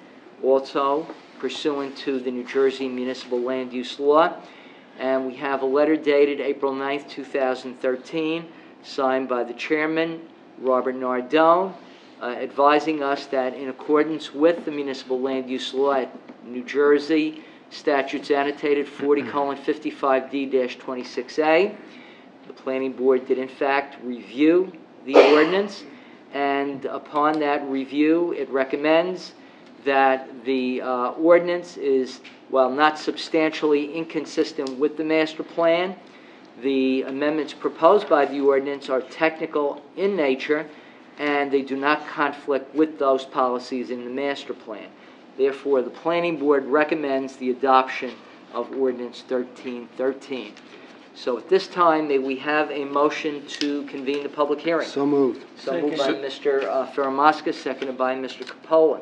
also pursuant to the New Jersey municipal land use law. And we have a letter dated April 9th, 2013, signed by the chairman, Robert Nardone, advising us that in accordance with the municipal land use law at New Jersey, statutes annotated 40:55D-26A, the planning board did in fact review the ordinance, and upon that review, it recommends that the ordinance is, while not substantially inconsistent with the master plan, the amendments proposed by the ordinance are technical in nature, and they do not conflict with those policies in the master plan. Therefore, the planning board recommends the adoption of ordinance 1313. So at this time, may we have a motion to convene the public hearing? So moved. So moved by Mr. Ferramaska, seconded by Mr. Capola.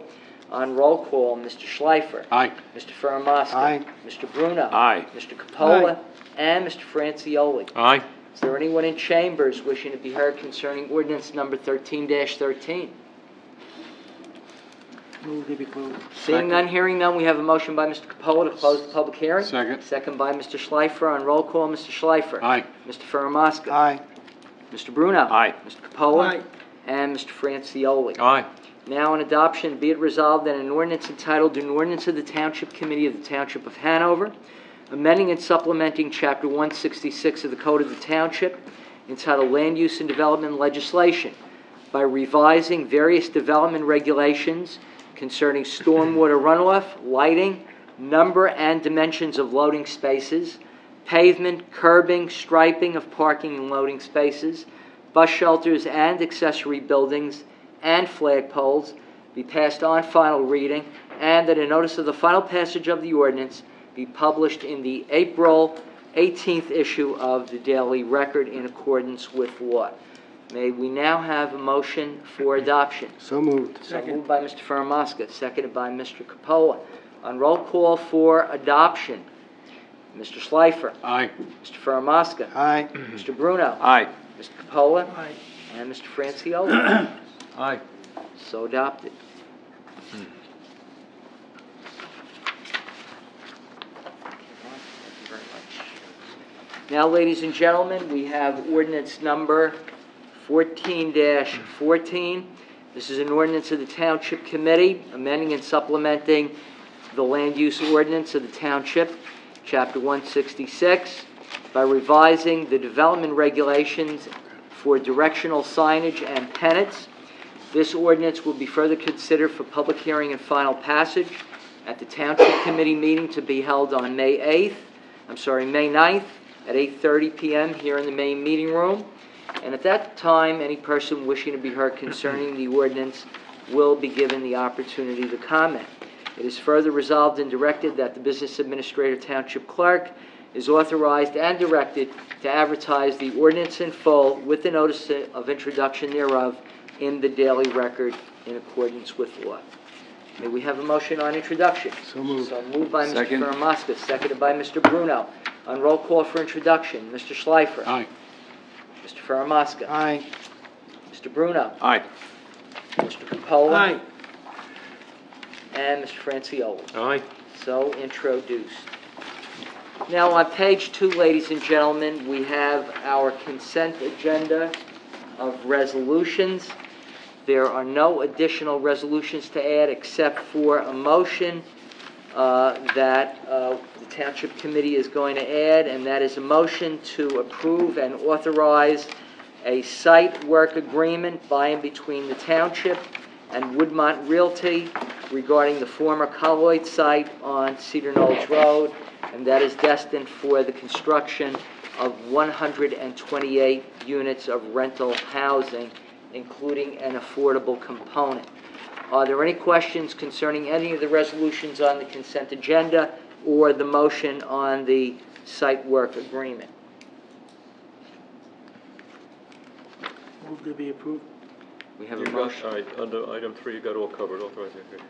On roll call, Mr. Schleifer. Aye. Mr. Ferramaska. Aye. Mr. Bruno. Aye. Mr. Capola. Aye. And Mr. Francioli. Aye. Is there anyone in chambers wishing to be heard concerning ordinance number 13-13? Move to be closed. Seeing none, hearing none, we have a motion by Mr. Capola to close the public hearing. Second. Second by Mr. Schleifer. On roll call, Mr. Schleifer. Aye. Mr. Ferramaska. Aye. Mr. Bruno. Aye. Mr. Capola. Aye. And Mr. Francioli. Aye. Now on adoption, be it resolved that an ordinance entitled An Ordinance of the Township Committee of the Township of Hanover, amending and supplementing Chapter 166 of the Code of the Township, entitled Land Use and Development Legislation, by revising various development regulations concerning stormwater runoff, lighting, number and dimensions of loading spaces, pavement, curbing, striping of parking and loading spaces, bus shelters and accessory buildings, and flagpoles, be passed on final reading, and that a notice of the final passage of the ordinance be published in the April 18th issue of the Daily Record in accordance with law. May we now have a motion for adoption? So moved. So moved by Mr. Ferramaska, seconded by Mr. Capola. On roll call for adoption, Mr. Schleifer. Aye. Mr. Ferramaska. Aye. Mr. Bruno. Aye. Mr. Capola. Aye. And Mr. Francioli. Aye. So adopted. Now, ladies and gentlemen, we have ordinance number 14-14. This is an ordinance of the Township Committee, amending and supplementing the land use ordinance of the Township, Chapter 166, by revising the development regulations for directional signage and pennants. This ordinance will be further considered for public hearing and final passage at the Township Committee meeting to be held on May 9th at 8:30 p.m. here in the main meeting room. And at that time, any person wishing to be heard concerning the ordinance will be given the opportunity to comment. It is further resolved and directed that the Business Administrator Township Clerk is authorized and directed to advertise the ordinance in full with the notice of introduction thereof in the Daily Record in accordance with law. May we have a motion on introduction? So moved. So moved by Mr. Second. Fermaska, seconded by Mr. Bruno. On roll call for introduction, Mr. Schleifer. Aye. Mr. Fermaska. Aye. Mr. Bruno. Aye. Mr. Capola. Aye. And Mr. Franciolo. Aye. So introduced. Now on page 2, ladies and gentlemen, we have our consent agenda of resolutions. There are no additional resolutions to add except for a motion that the Township Committee is going to add, and that is a motion to approve and authorize a site work agreement by and between the Township and Woodmont Realty regarding the former Colloid site on Cedar Knolls Road, and that is destined for the construction of 128 units of rental housing, including an affordable component. Are there any questions concerning any of the resolutions on the consent agenda or the motion on the site work agreement? Move to be approved. We have a All motion. right, under item 3, you got all covered, authorization.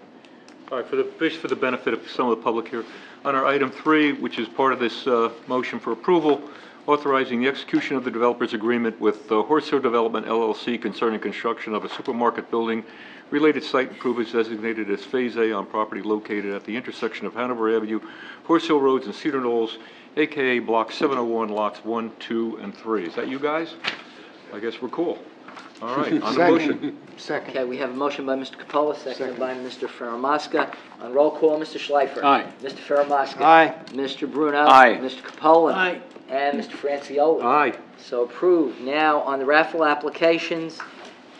All right, just for the benefit of some of the public here, under item 3, which is part of this motion for approval, authorizing the execution of the developer's agreement with Horse Hill Development LLC concerning construction of a supermarket building, related site improvements designated as Phase A on property located at the intersection of Hanover Avenue, Horse Hill Roads, and Cedar Knolls, a.k.a. Block 701, Lots 1, 2, and 3. Is that you guys? I guess we're cool. All right, on the motion. Second. Okay, we have a motion by Mr. Capola, seconded by Mr. Fermaska. On roll call, Mr. Schleifer. Aye. Mr. Fermaska. Aye. Mr. Bruno. Aye. Mr. Capola. Aye. And Mr. Franciolo. Aye. So approved. Now, on the raffle applications,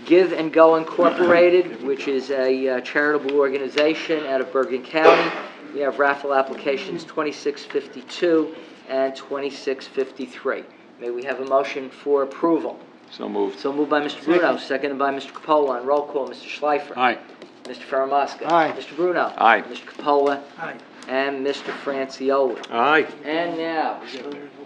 Give and Go Incorporated, which is a charitable organization out of Bergen County. We have raffle applications 2652 and 2653. May we have a motion for approval? So moved. So moved by Mr. Bruno, seconded by Mr. Capola. On roll call, Mr. Schleifer. Aye. Mr. Fermaska. Aye. Mr. Bruno. Aye. Mr. Capola. Aye. And Mr. Franciolo. Aye. And now,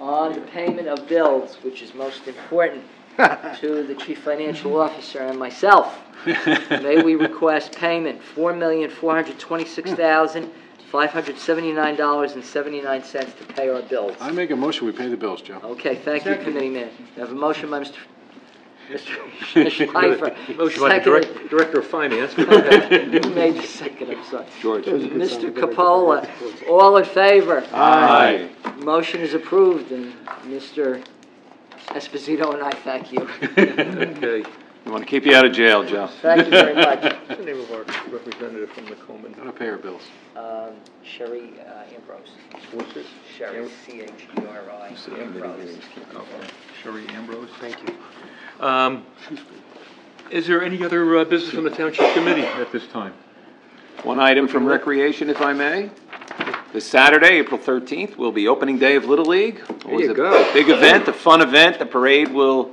on the payment of bills, which is most important to the Chief Financial Officer and myself, may we request payment $4,426,579.79 to pay our bills. I make a motion, we pay the bills, Joe. Okay, thank you, Committee Man. We have a motion by Mr. Schleifer. Motion by the Director of Finance. Who made the second? I'm sorry. George. Mr. Capola. All in favor? Aye. Motion is approved, and Mr. Esposito and I thank you. Okay. We want to keep you out of jail, Joe. Thank you very much. What's the name of our representative from the Coleman? Gotta pay our bills. Sherry Ambrose. What's this? Sherry, C-H-E-R-I, Ambrose. Okay. Sherry Ambrose. Thank you. Is there any other business from the Township Committee at this time? One item from Recreation, if I may. This Saturday, April 13th, will be opening day of Little League. There you Always go. a big event, a fun event. The parade will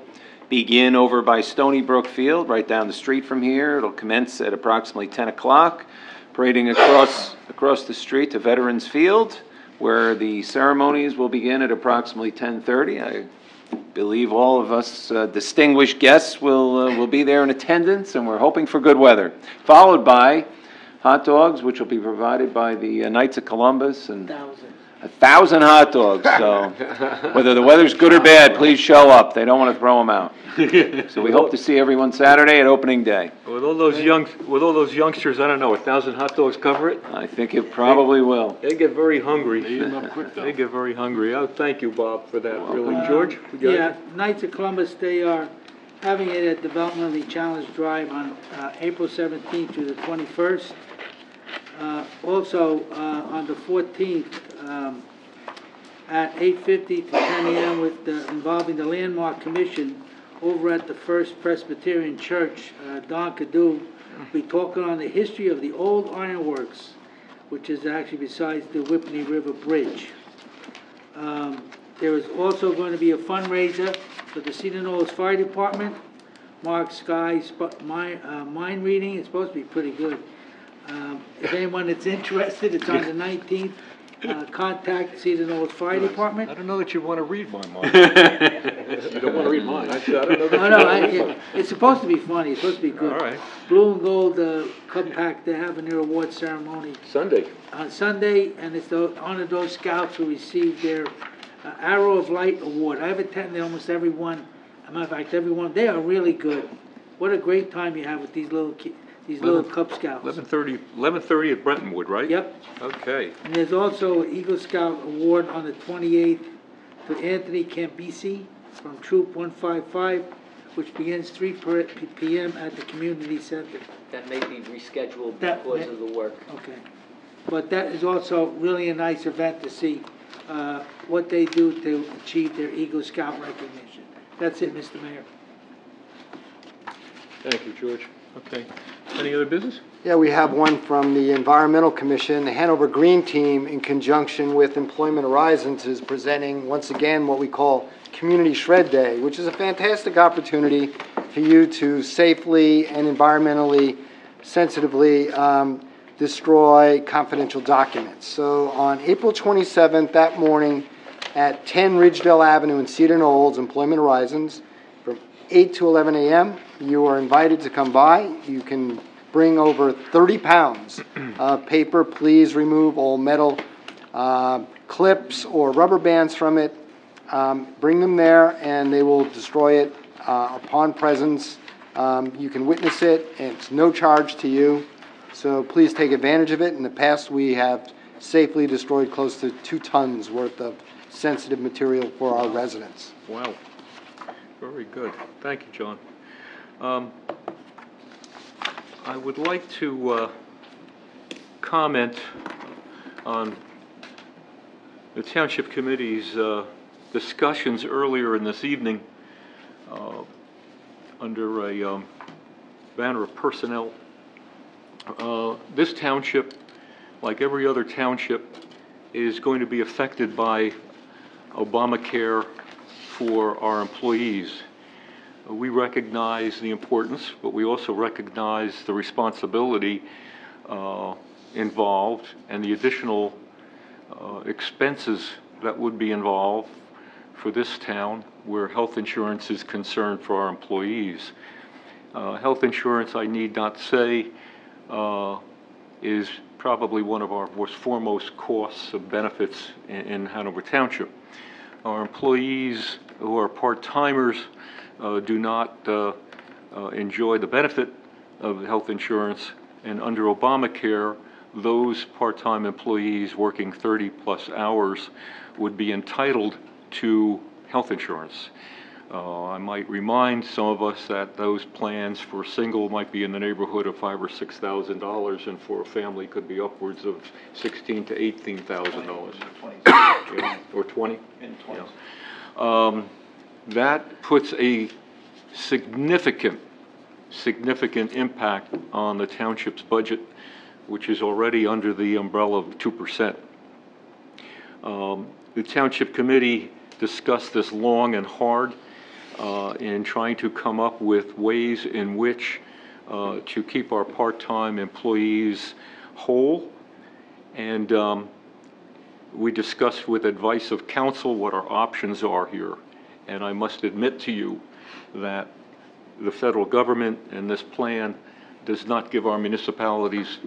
begin over by Stony Brook Field, right down the street from here. It'll commence at approximately 10 o'clock, parading across the street to Veterans Field, where the ceremonies will begin at approximately 10:30. I believe all of us distinguished guests will be there in attendance, and we're hoping for good weather. Followed by hot dogs, which will be provided by the Knights of Columbus, and 1,000 hot dogs. So whether the weather's good or bad, please show up. They don't want to throw them out. So we hope to see everyone Saturday at opening day. With all those youngsters, I don't know, 1,000 hot dogs cover it? I think it probably will. They get very hungry. They eat them up quick, though. They get very hungry. Oh, thank you, Bob, for that, really. George? you got Yeah, Knights of Columbus, they are having it at Developmentally Challenged Drive on April 17th through the 21st. Also, on the 14th, at 8:50 to 10 a.m. with involving the Landmark Commission over at the First Presbyterian Church. Don Cadu will be talking on the history of the old ironworks, which is actually besides the Whippany River Bridge. There is also going to be a fundraiser for the Cedar Knolls Fire Department. Mark Sky's mind reading. It's supposed to be pretty good. If anyone that's interested, it's on the 19th. Contact Cedar Knolls Fire Department. I don't know that you want to read my mind. You don't want to read mine. I don't know that It's supposed to be funny. It's supposed to be good. All right. Blue and Gold Cup Pack, they're having their award ceremony Sunday. on Sunday, and it's to honor those scouts who received their Arrow of Light Award. I've attended almost every one. As a matter of fact, every one. They are really good. What a great time you have with these little Cub Scouts. 11:30 at Brentonwood, right? Yep. Okay. And there's also an Eagle Scout Award on the 28th to Anthony Campisi from Troop 155, which begins 3 p.m. at the community center. That may be rescheduled That because may- of the work. Okay. But that is also really a nice event to see what they do to achieve their Eagle Scout recognition. That's it, Mr. Mayor. Thank you, George. Okay. Any other business? Yeah, we have one from the Environmental Commission. The Hanover Green Team, in conjunction with Employment Horizons, is presenting once again what we call Community Shred Day, which is a fantastic opportunity for you to safely and environmentally sensitively destroy confidential documents. So on April 27th, that morning, at 10 Ridgedale Avenue in Cedar Knolls, Employment Horizons, from 8 to 11 a.m., you are invited to come by. You can bring over 30 pounds of paper. Please remove all metal clips or rubber bands from it. Bring them there, and they will destroy it upon presence. You can witness it, and it's no charge to you. So please take advantage of it. In the past, we have safely destroyed close to 2 tons worth of sensitive material for our residents. Wow. Very good. Thank you, John. I would like to comment on the Township Committee's discussions earlier in this evening under a banner of personnel. This township, like every other township, is going to be affected by Obamacare for our employees. We recognize the importance, but we also recognize the responsibility involved and the additional expenses that would be involved for this town where health insurance is concerned for our employees. Health insurance, I need not say, is probably one of our most foremost costs of benefits in Hanover Township. Our employees who are part-timers do not enjoy the benefit of health insurance, and under Obamacare, those part-time employees working 30-plus hours would be entitled to health insurance. I might remind some of us that those plans for single might be in the neighborhood of $5,000 or $6,000, and for a family could be upwards of $16,000 to $18,000. Yeah, or 20. Yeah. That puts a significant impact on the township's budget, which is already under the umbrella of 2%. The Township Committee discussed this long and hard in trying to come up with ways in which to keep our part-time employees whole. And we discussed with advice of counsel what our options are here. And I must admit to you that the federal government and this plan does not give our municipalities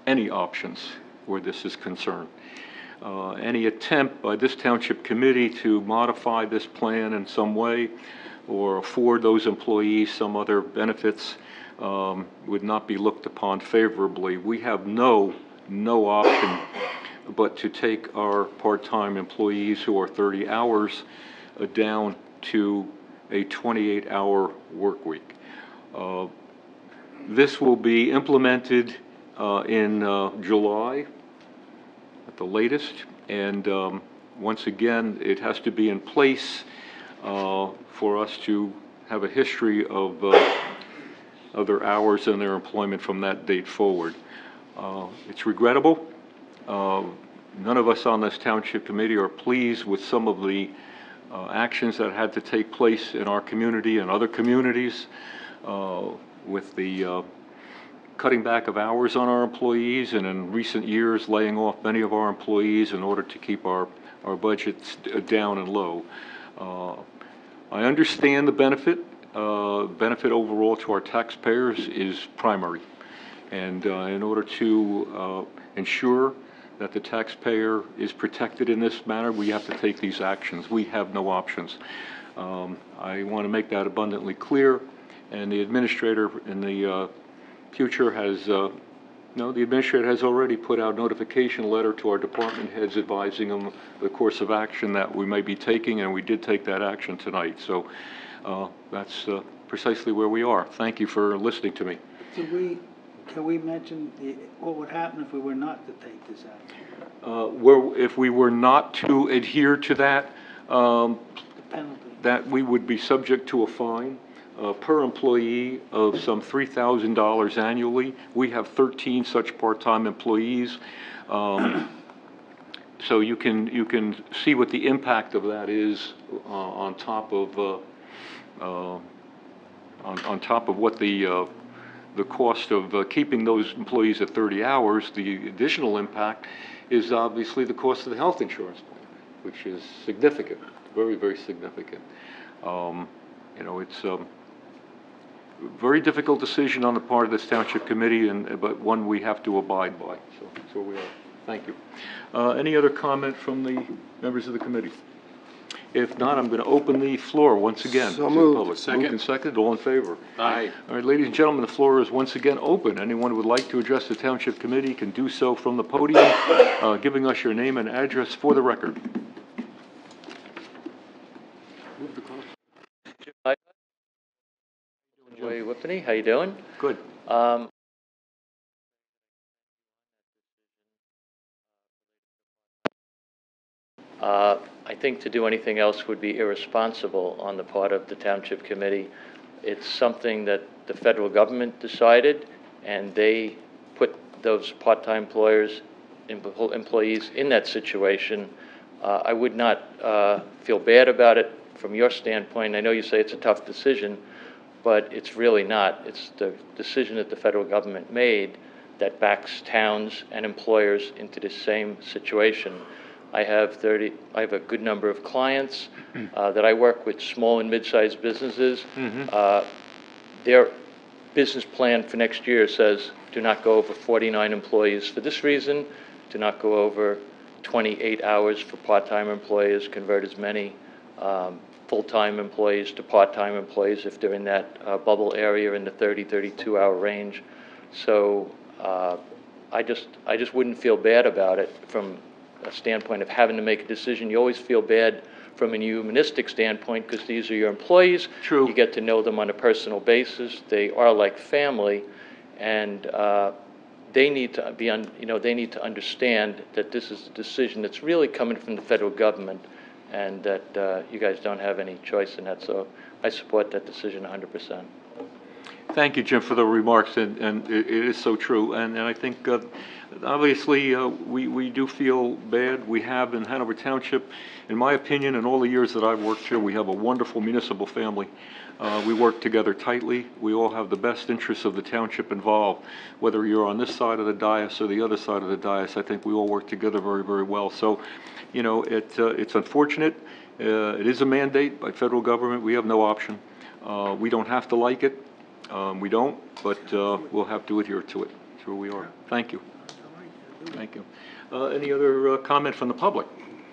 any options where this is concerned. Any attempt by this Township Committee to modify this plan in some way or afford those employees some other benefits would not be looked upon favorably. We have no option but to take our part-time employees who are 30 hours down to a 28-hour work week. This will be implemented in July at the latest, and once again, it has to be in place for us to have a history of their hours and their employment from that date forward. It's regrettable. None of us on this township committee are pleased with some of the actions that had to take place in our community and other communities with the cutting back of hours on our employees, and in recent years laying off many of our employees in order to keep our budgets down and low. I understand the benefit. Benefit overall to our taxpayers is primary. And in order to ensure that the taxpayer is protected in this manner, we have to take these actions. We have no options. I want to make that abundantly clear, and the administrator in the future has, the administrator has already put out a notification letter to our department heads advising them the course of action that we may be taking, and we did take that action tonight. So that's precisely where we are. Thank you for listening to me. Can we mention what would happen if we were not to take this action? If we were not to adhere to that, The penalty. that we would be subject to a fine per employee of some $3,000 annually. We have 13 such part-time employees. So you can see what the impact of that is on top of what the cost of keeping those employees at 30 hours. The additional impact is obviously the cost of the health insurance plan, which is significant, very, very significant. It's a very difficult decision on the part of this township committee, but one we have to abide by. So that's where we are. Thank you. Any other comment from the members of the committee? If not, I'm going to open the floor once again to the public. Second. Moved and seconded. All in favor? Aye. All right, ladies and gentlemen, the floor is once again open. Anyone who would like to address the township committee can do so from the podium, giving us your name and address for the record. Joey Whippany, how you doing? Good. I think to do anything else would be irresponsible on the part of the Township Committee. It's something that the federal government decided, and they put those part-time employees in that situation. I would not feel bad about it from your standpoint. I know you say it's a tough decision, but it's really not. It's the decision that the federal government made that backs towns and employers into the same situation. I have a good number of clients that I work with, small and mid-sized businesses. Their business plan for next year says do not go over 49 employees for this reason, do not go over 28 hours for part-time employees, convert as many full-time employees to part-time employees if they're in that bubble area in the 32 hour range. So I just wouldn't feel bad about it from a standpoint of having to make a decision. You always feel bad from a humanistic standpoint because these are your employees. True. You get to know them on a personal basis. They are like family, and they need to be they need to understand that this is a decision that's really coming from the federal government, and that you guys don't have any choice in that. So I support that decision 100%. Thank you, Jim, for the remarks, and it is so true. And I think, obviously, we do feel bad. We have in Hanover Township, in my opinion, in all the years that I've worked here, we have a wonderful municipal family. We work together tightly. We all have the best interests of the township involved. Whether you're on this side of the dais or the other side of the dais, I think we all work together very, very well. So, it's unfortunate. It is a mandate by federal government. We have no option. We don't have to like it. We don't, but we'll have to adhere to it. That's where we are. Thank you. Thank you. Any other comment from the public?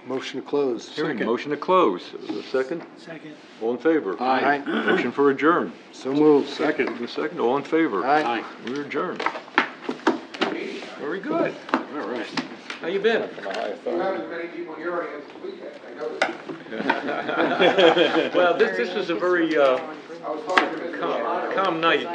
Motion to close. Hearing motion to close. Second? Second. All in favor? Aye. Motion for adjourn. So moved. Second. Second. All in favor? Aye. We're adjourned. Very good. All right. How you been? You have as many people in your audience as we had, I noticed. Well, this was a very I was talking to Mr. calm night.